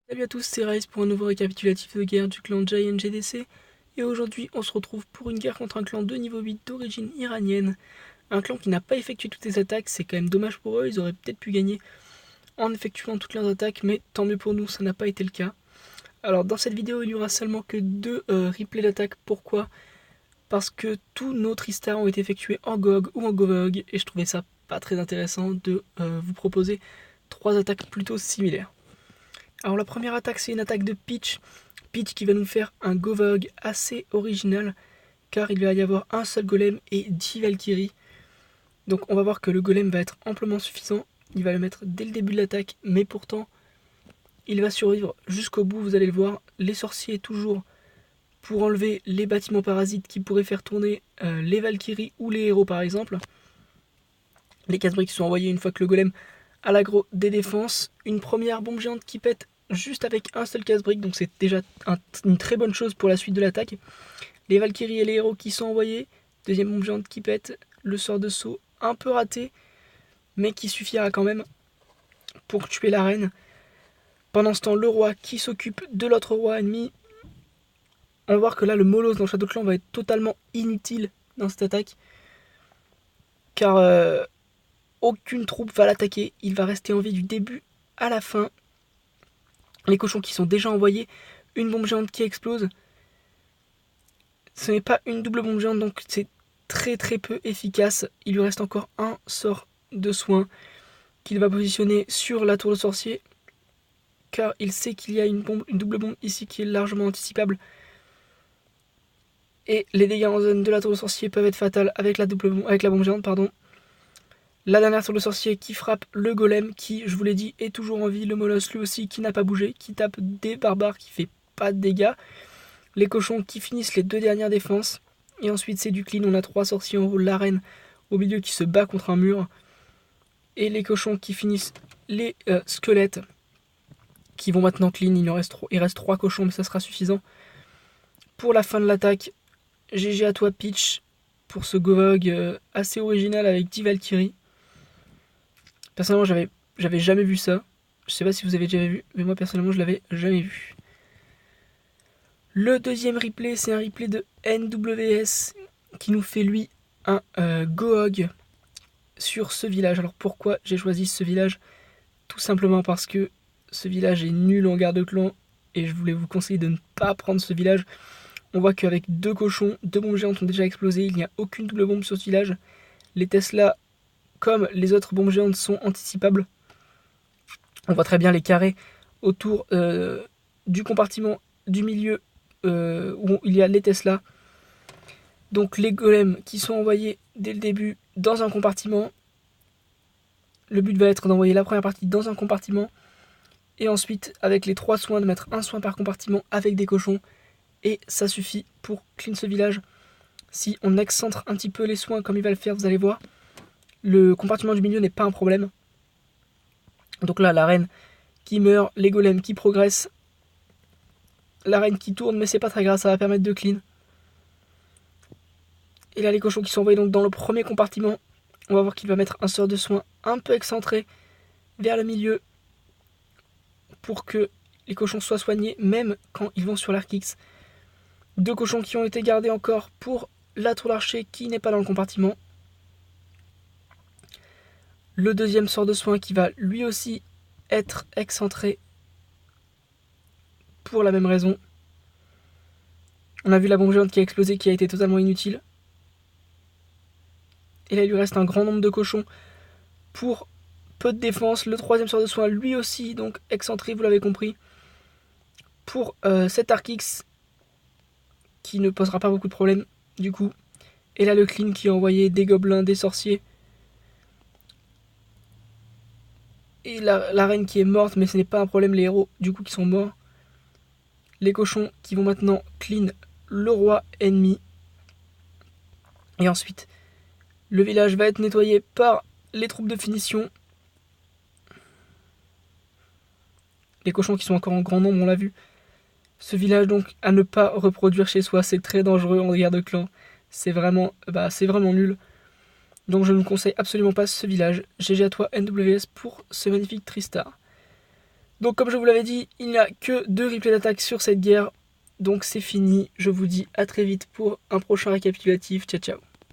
Salut à tous, c'est Rice pour un nouveau récapitulatif de guerre du clan Giant GDC. Et aujourd'hui, on se retrouve pour une guerre contre un clan de niveau 8 d'origine iranienne. Un clan qui n'a pas effectué toutes les attaques, c'est quand même dommage pour eux, ils auraient peut-être pu gagner en effectuant toutes leurs attaques, mais tant mieux pour nous, ça n'a pas été le cas. Alors dans cette vidéo, il n'y aura seulement que deux replays d'attaque. Pourquoi? Parce que tous nos Tristars ont été effectués en GOG ou en GOVOG, et je trouvais ça pas très intéressant de vous proposer trois attaques plutôt similaires. Alors la première attaque, c'est une attaque de Peach. Peach qui va nous faire un Govog assez original, car il va y avoir un seul golem et 10 Valkyries. Donc on va voir que le golem va être amplement suffisant. Il va le mettre dès le début de l'attaque, mais pourtant il va survivre jusqu'au bout, vous allez le voir. Les sorciers toujours pour enlever les bâtiments parasites qui pourraient faire tourner les Valkyries ou les héros par exemple. Les casse-briques sont envoyés une fois que le golem a l'aggro des défenses. Une première bombe géante qui pète juste avec un seul casse-brique, donc c'est déjà une très bonne chose pour la suite de l'attaque. Les Valkyries et les héros qui sont envoyés. Deuxième bombe géante qui pète. Le sort de saut un peu raté, mais qui suffira quand même pour tuer la reine. Pendant ce temps, le roi qui s'occupe de l'autre roi ennemi. On va voir que là, le Molos dans Shadow Clan va être totalement inutile dans cette attaque, car aucune troupe va l'attaquer. Il va rester en vie du début à la fin. Les cochons qui sont déjà envoyés. Une bombe géante qui explose. Ce n'est pas une double bombe géante, donc c'est très peu efficace. Il lui reste encore un sort de soin qu'il va positionner sur la tour de sorcier, car il sait qu'il y a une double bombe ici qui est largement anticipable. Et les dégâts en zone de la tour de sorcier peuvent être fatals avec la bombe géante, pardon. La dernière tour de sorcier qui frappe le golem, qui, je vous l'ai dit, est toujours en vie. Le molosse lui aussi qui n'a pas bougé, qui tape des barbares, qui fait pas de dégâts. Les cochons qui finissent les deux dernières défenses. Et ensuite c'est du clean, on a trois sorciers en haut, la reine au milieu qui se bat contre un mur. Et les cochons qui finissent les squelettes, qui vont maintenant clean. Il reste 3 cochons, mais ça sera suffisant pour la fin de l'attaque. GG à toi Peach pour ce Govog assez original avec 10 Valkyries. Personnellement j'avais jamais vu ça. Je sais pas si vous avez déjà vu, mais moi personnellement je l'avais jamais vu. Le deuxième replay, c'est un replay de NWS qui nous fait lui un Gohog sur ce village. Alors pourquoi j'ai choisi ce village? Tout simplement parce que ce village est nul en garde clan et je voulais vous conseiller de ne pas prendre ce village. On voit qu'avec deux cochons, deux bombes géantes ont déjà explosé, il n'y a aucune double bombe sur ce village. Les Tesla, comme les autres bombes géantes, sont anticipables. On voit très bien les carrés autour du compartiment du milieu où il y a les Tesla. Donc les golems qui sont envoyés dès le début dans un compartiment. Le but va être d'envoyer la première partie dans un compartiment. Et ensuite, avec les 3 soins, de mettre un soin par compartiment avec des cochons. Et ça suffit pour clean ce village. Si on excentre un petit peu les soins comme il va le faire, vous allez voir. Le compartiment du milieu n'est pas un problème. Donc là, la reine qui meurt, les golems qui progressent. La reine qui tourne, mais c'est pas très grave, ça va permettre de clean. Et là, les cochons qui sont envoyés donc dans le premier compartiment. On va voir qu'il va mettre un sort de soin un peu excentré vers le milieu pour que les cochons soient soignés, même quand ils vont sur l'arc X. Deux cochons qui ont été gardés encore pour la tour d'archer qui n'est pas dans le compartiment. Le deuxième sort de soin qui va lui aussi être excentré pour la même raison. On a vu la bombe géante qui a explosé, qui a été totalement inutile. Et là, il lui reste un grand nombre de cochons pour peu de défense. Le troisième sort de soin, lui aussi, donc excentré, vous l'avez compris. Pour cet arc X qui ne posera pas beaucoup de problèmes du coup. Et là, le clean qui a envoyé des gobelins, des sorciers. Et la reine qui est morte, mais ce n'est pas un problème, les héros du coup qui sont morts. Les cochons qui vont maintenant clean le roi ennemi. Et ensuite, le village va être nettoyé par les troupes de finition. Les cochons qui sont encore en grand nombre, on l'a vu. Ce village donc à ne pas reproduire chez soi, c'est très dangereux en guerre de clan. C'est vraiment nul. Donc je ne conseille absolument pas ce village. GG à toi NWS pour ce magnifique Tristar. Donc comme je vous l'avais dit, il n'y a que 2 replays d'attaque sur cette guerre. Donc c'est fini, je vous dis à très vite pour un prochain récapitulatif. Ciao ciao.